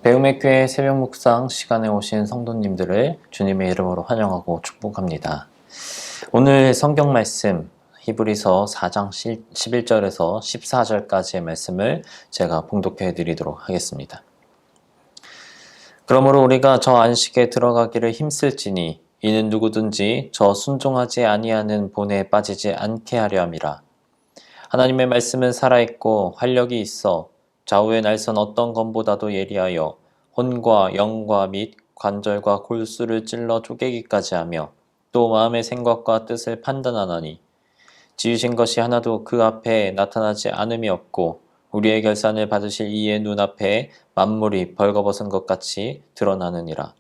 배움의 교회 새벽 묵상 시간에 오신 성도님들을 주님의 이름으로 환영하고 축복합니다. 오늘 성경 말씀 히브리서 4장 11절에서 14절까지의 말씀을 제가 봉독해 드리도록 하겠습니다. 그러므로 우리가 저 안식에 들어가기를 힘쓸지니 이는 누구든지 저 순종하지 아니하는 본에 빠지지 않게 하려 함이라. 하나님의 말씀은 살아있고 활력이 있어 좌우의 날선 어떤 검보다도 예리하여 혼과 영과 및 관절과 골수를 찔러 쪼개기까지 하며 또 마음의 생각과 뜻을 판단하나니 지으신 것이 하나도 그 앞에 나타나지 않음이 없고 우리의 결산을 받으실 이의 눈앞에 만물이 벌거벗은 것 같이 드러나느니라.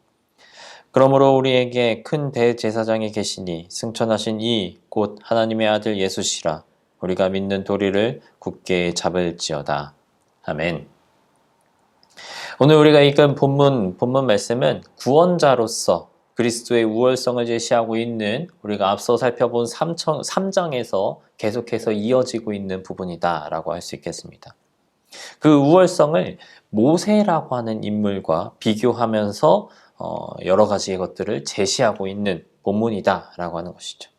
그러므로 우리에게 큰 대제사장이 계시니 승천하신 이 곧 하나님의 아들 예수시라. 우리가 믿는 도리를 굳게 잡을지어다. 아멘. 오늘 우리가 읽은 본문 말씀은 구원자로서 그리스도의 우월성을 제시하고 있는 우리가 앞서 살펴본 3장에서 계속해서 이어지고 있는 부분이다 라고 할 수 있겠습니다. 그 우월성을 모세라고 하는 인물과 비교하면서 여러 가지의 것들을 제시하고 있는 본문이다 라고 하는 것이죠.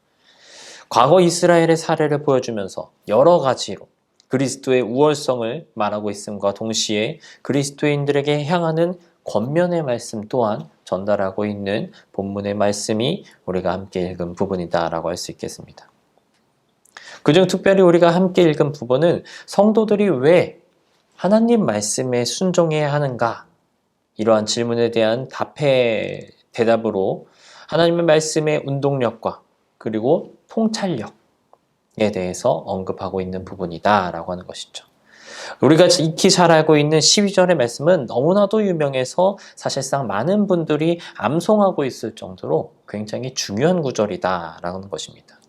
과거 이스라엘의 사례를 보여주면서 여러 가지로 그리스도의 우월성을 말하고 있음과 동시에 그리스도인들에게 향하는 권면의 말씀 또한 전달하고 있는 본문의 말씀이 우리가 함께 읽은 부분이다 라고 할 수 있겠습니다. 그중 특별히 우리가 함께 읽은 부분은 성도들이 왜 하나님 말씀에 순종해야 하는가? 이러한 질문에 대한 대답으로 하나님의 말씀의 운동력과 그리고 통찰력에 대해서 언급하고 있는 부분이다 라고 하는 것이죠. 우리가 익히 잘 알고 있는 12절의 말씀은 너무나도 유명해서 사실상 많은 분들이 암송하고 있을 정도로 굉장히 중요한 구절이다 라고 하는 것입니다.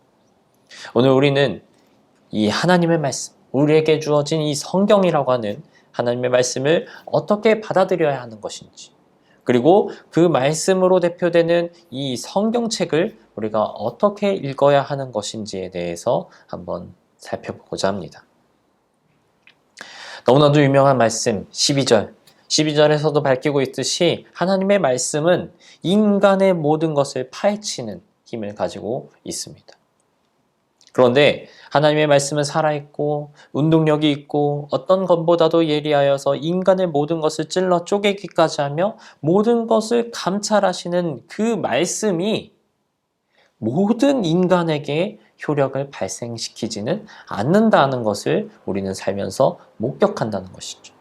오늘 우리는 이 하나님의 말씀, 우리에게 주어진 이 성경이라고 하는 하나님의 말씀을 어떻게 받아들여야 하는 것인지, 그리고 그 말씀으로 대표되는 이 성경책을 우리가 어떻게 읽어야 하는 것인지에 대해서 한번 살펴보고자 합니다. 너무나도 유명한 말씀 12절에서도 밝히고 있듯이 하나님의 말씀은 인간의 모든 것을 파헤치는 힘을 가지고 있습니다. 그런데 하나님의 말씀은 살아있고 운동력이 있고 어떤 것보다도 예리하여서 인간의 모든 것을 찔러 쪼개기까지 하며 모든 것을 감찰하시는 그 말씀이 모든 인간에게 효력을 발생시키지는 않는다는 것을 우리는 살면서 목격한다는 것이죠.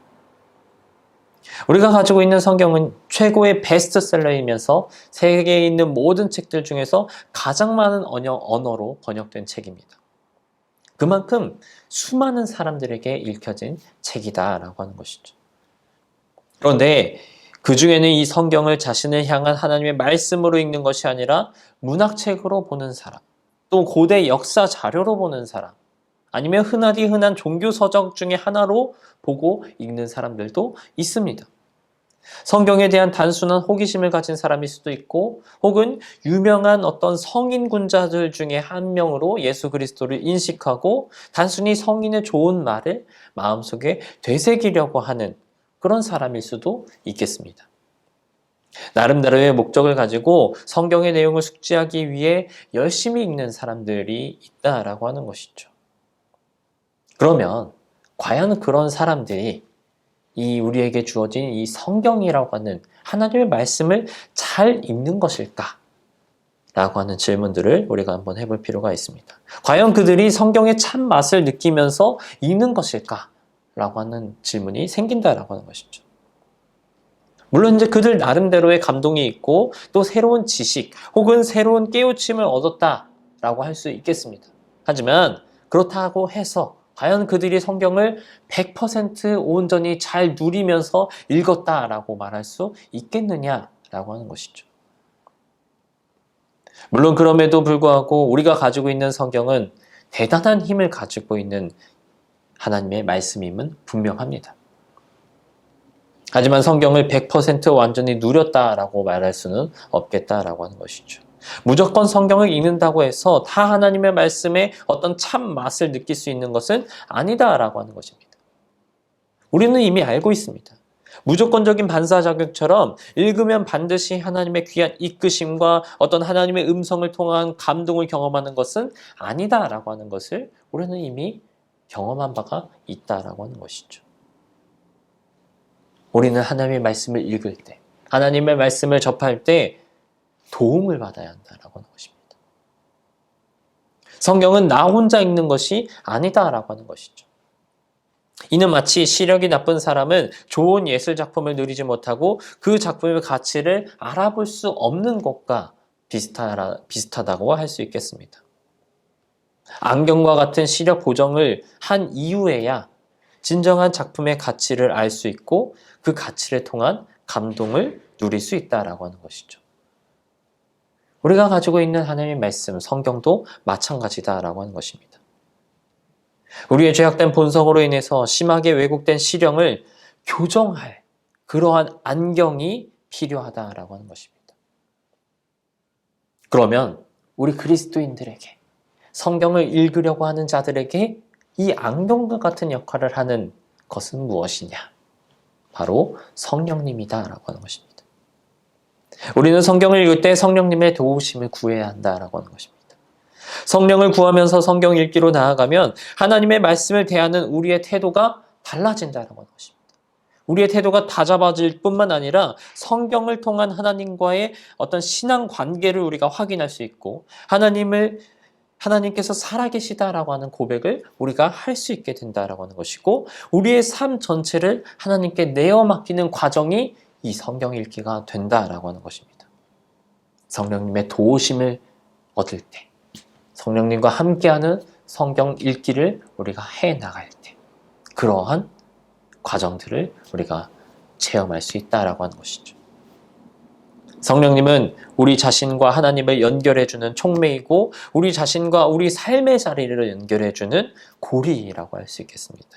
우리가 가지고 있는 성경은 최고의 베스트셀러이면서 세계에 있는 모든 책들 중에서 가장 많은 언어로 번역된 책입니다. 그만큼 수많은 사람들에게 읽혀진 책이다라고 하는 것이죠. 그런데 그 중에는 이 성경을 자신을 향한 하나님의 말씀으로 읽는 것이 아니라 문학책으로 보는 사람, 또 고대 역사 자료로 보는 사람, 아니면 흔한 종교 서적 중에 하나로 보고 읽는 사람들도 있습니다. 성경에 대한 단순한 호기심을 가진 사람일 수도 있고, 혹은 유명한 어떤 성인 군자들 중에 한 명으로 예수 그리스도를 인식하고 단순히 성인의 좋은 말을 마음속에 되새기려고 하는 그런 사람일 수도 있겠습니다. 나름대로의 목적을 가지고 성경의 내용을 숙지하기 위해 열심히 읽는 사람들이 있다라고 하는 것이죠. 그러면 과연 그런 사람들이 이 우리에게 주어진 이 성경이라고 하는 하나님의 말씀을 잘 읽는 것일까? 라고 하는 질문들을 우리가 한번 해볼 필요가 있습니다. 과연 그들이 성경의 참 맛을 느끼면서 읽는 것일까? 라고 하는 질문이 생긴다라고 하는 것이죠. 물론 이제 그들 나름대로의 감동이 있고 또 새로운 지식 혹은 새로운 깨우침을 얻었다라고 할 수 있겠습니다. 하지만 그렇다고 해서 과연 그들이 성경을 100% 온전히 잘 누리면서 읽었다라고 말할 수 있겠느냐라고 하는 것이죠. 물론 그럼에도 불구하고 우리가 가지고 있는 성경은 대단한 힘을 가지고 있는 하나님의 말씀임은 분명합니다. 하지만 성경을 100% 완전히 누렸다라고 말할 수는 없겠다라고 하는 것이죠. 무조건 성경을 읽는다고 해서 다 하나님의 말씀에 어떤 참 맛을 느낄 수 있는 것은 아니다라고 하는 것입니다. 우리는 이미 알고 있습니다. 무조건적인 반사 자격처럼 읽으면 반드시 하나님의 귀한 이끄심과 어떤 하나님의 음성을 통한 감동을 경험하는 것은 아니다라고 하는 것을 우리는 이미 경험한 바가 있다라고 하는 것이죠. 우리는 하나님의 말씀을 읽을 때, 하나님의 말씀을 접할 때 도움을 받아야 한다라고 하는 것입니다. 성경은 나 혼자 읽는 것이 아니다라고 하는 것이죠. 이는 마치 시력이 나쁜 사람은 좋은 예술 작품을 누리지 못하고 그 작품의 가치를 알아볼 수 없는 것과 비슷하다고 할 수 있겠습니다. 안경과 같은 시력 보정을 한 이후에야 진정한 작품의 가치를 알 수 있고 그 가치를 통한 감동을 누릴 수 있다라고 하는 것이죠. 우리가 가지고 있는 하나님의 말씀, 성경도 마찬가지다라고 하는 것입니다. 우리의 죄악된 본성으로 인해서 심하게 왜곡된 시력을 교정할 그러한 안경이 필요하다라고 하는 것입니다. 그러면 우리 그리스도인들에게, 성경을 읽으려고 하는 자들에게 이 안경과 같은 역할을 하는 것은 무엇이냐? 바로 성령님이다라고 하는 것입니다. 우리는 성경을 읽을 때 성령님의 도우심을 구해야 한다라고 하는 것입니다. 성령을 구하면서 성경 읽기로 나아가면 하나님의 말씀을 대하는 우리의 태도가 달라진다라고 하는 것입니다. 우리의 태도가 다잡아질 뿐만 아니라 성경을 통한 하나님과의 어떤 신앙 관계를 우리가 확인할 수 있고 하나님께서 살아계시다라고 하는 고백을 우리가 할 수 있게 된다라고 하는 것이고 우리의 삶 전체를 하나님께 내어 맡기는 과정이 이 성경 읽기가 된다라고 하는 것입니다. 성령님의 도우심을 얻을 때, 성령님과 함께하는 성경 읽기를 우리가 해나갈 때 그러한 과정들을 우리가 체험할 수 있다라고 하는 것이죠. 성령님은 우리 자신과 하나님을 연결해주는 촉매이고 우리 자신과 우리 삶의 자리를 연결해주는 고리라고 할 수 있겠습니다.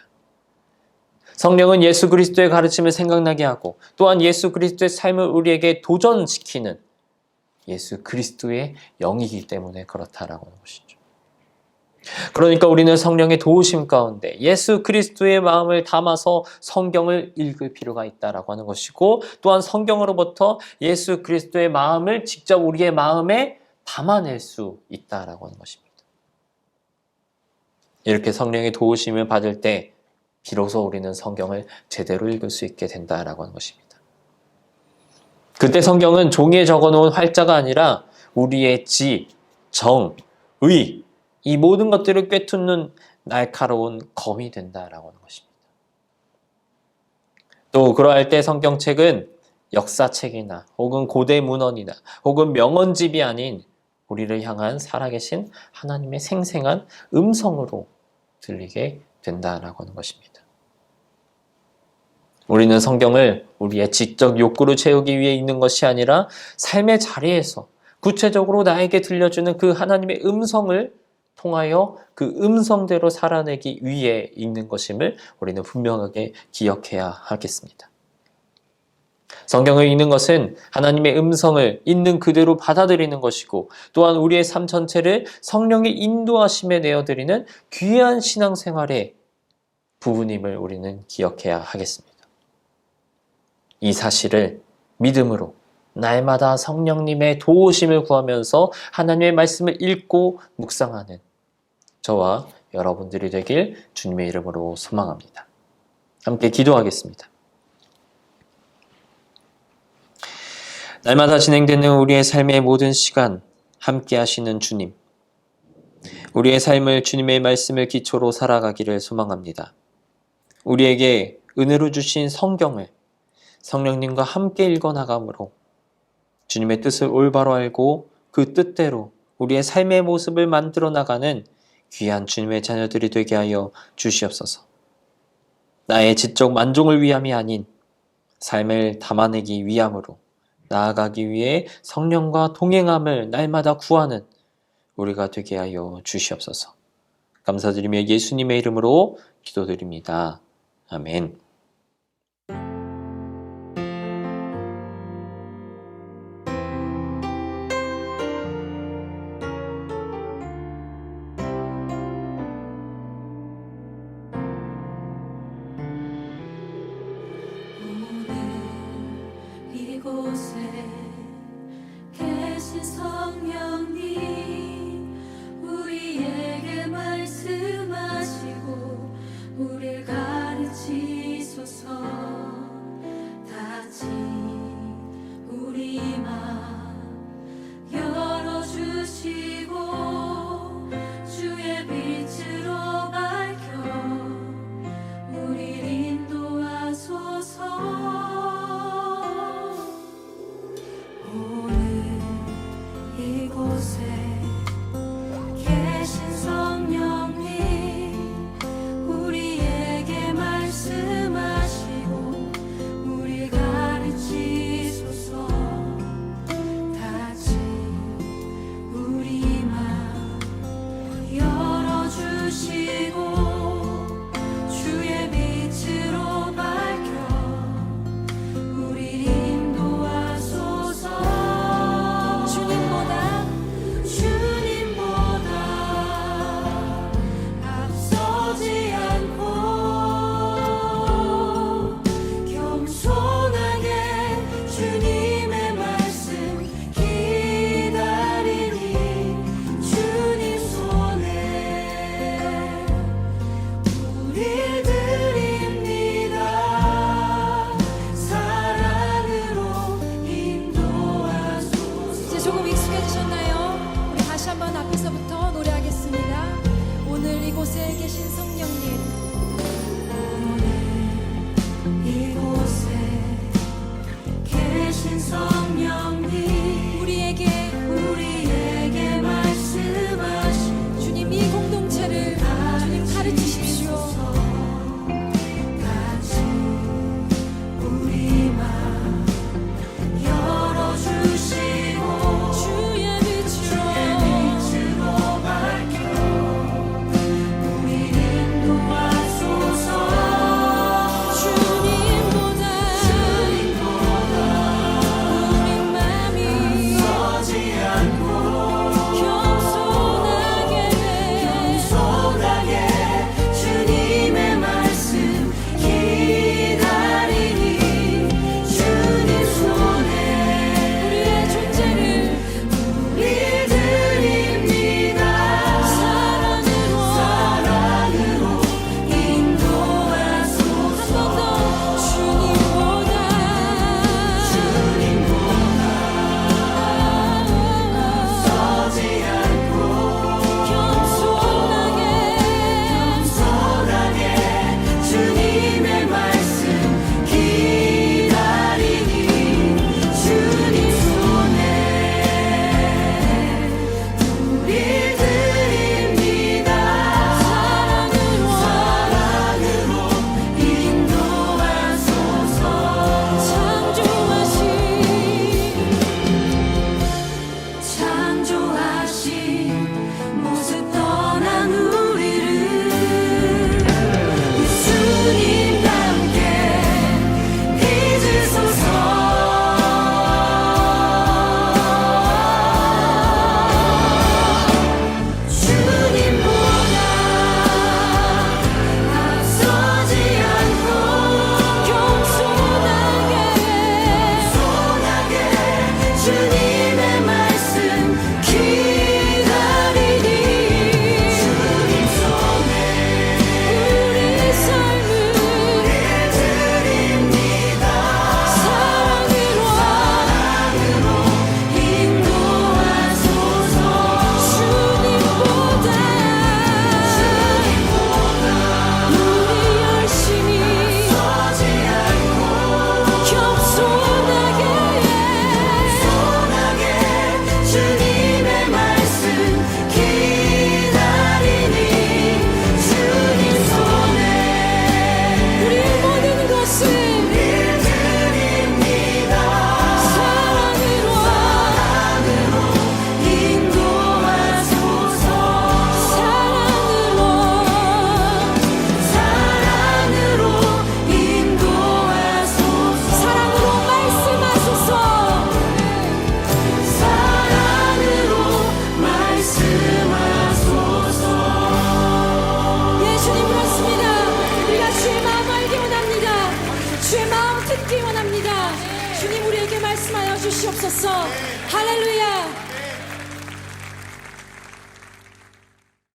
성령은 예수 그리스도의 가르침을 생각나게 하고 또한 예수 그리스도의 삶을 우리에게 도전시키는 예수 그리스도의 영이기 때문에 그렇다라고 하는 것이죠. 그러니까 우리는 성령의 도우심 가운데 예수 그리스도의 마음을 담아서 성경을 읽을 필요가 있다라고 하는 것이고 또한 성경으로부터 예수 그리스도의 마음을 직접 우리의 마음에 담아낼 수 있다라고 하는 것입니다. 이렇게 성령의 도우심을 받을 때 비로소 우리는 성경을 제대로 읽을 수 있게 된다라고 하는 것입니다. 그때 성경은 종이에 적어놓은 활자가 아니라 우리의 지, 정, 의 이 모든 것들을 꿰뚫는 날카로운 검이 된다라고 하는 것입니다. 또 그러할 때 성경책은 역사책이나 혹은 고대 문헌이나 혹은 명언집이 아닌 우리를 향한 살아계신 하나님의 생생한 음성으로 들리게 된다라고 하는 것입니다. 우리는 성경을 우리의 지적 욕구를 채우기 위해 읽는 것이 아니라 삶의 자리에서 구체적으로 나에게 들려주는 그 하나님의 음성을 통하여 그 음성대로 살아내기 위해 읽는 것임을 우리는 분명하게 기억해야 하겠습니다. 성경을 읽는 것은 하나님의 음성을 있는 그대로 받아들이는 것이고 또한 우리의 삶 전체를 성령의 인도하심에 내어드리는 귀한 신앙생활의 부분임을 우리는 기억해야 하겠습니다. 이 사실을 믿음으로 날마다 성령님의 도우심을 구하면서 하나님의 말씀을 읽고 묵상하는 저와 여러분들이 되길 주님의 이름으로 소망합니다. 함께 기도하겠습니다. 날마다 진행되는 우리의 삶의 모든 시간 함께 하시는 주님, 우리의 삶을 주님의 말씀을 기초로 살아가기를 소망합니다. 우리에게 은혜로 주신 성경을 성령님과 함께 읽어나감으로 주님의 뜻을 올바로 알고 그 뜻대로 우리의 삶의 모습을 만들어 나가는 귀한 주님의 자녀들이 되게 하여 주시옵소서. 나의 지적 만족을 위함이 아닌 삶을 담아내기 위함으로 나아가기 위해 성령과 동행함을 날마다 구하는 우리가 되게 하여 주시옵소서. 감사드리며 예수님의 이름으로 기도드립니다. 아멘. 이곳에 계신 성령님, 이곳에 계신 성령님 우리에게 말씀하신 주님 이 공동체를 주님 가르치십시오. 같이 우리 마음 열어주시고 주의 빛으로 밝혀 우리 인도하소서. 주님보다 우리 마음이 서지 않고 겸손하게 주님의 말씀 기다리니 주님 손에 우리의 존재를 우리 드립니다. 사랑으로 인도하소서. 한 번 더 주님보다 서지 않고 겸손하게 주님의 말씀 기다리니 주님 손에 우리 드립니다. 사랑으로 인도하소서. 창조하신 모습 떠난 우리를 예수님과 함께 빚으소서. 주님보다 앞서지 않고 겸손하게 주님의 말씀 기다리니 주님 손에 우리 삶을 드립니다. 사랑으로 인도하소서. 주님보다 우리 열심히 서지 않고 겸손하게 주님의 말씀 기다리니 주님 손에 우리의 모든 것을 드립니다. 사랑으로 인도하소서. 사랑으로 인도하소서. 사랑으로 말씀하소서. 사랑으로 말씀하소서. 예수님 그렇습니다. 우리가 주의 마음 알기 원합니다. 주의 마음 듣기 원합니다. 주님 우리에게 말씀하여 주시옵소서. 할렐루야.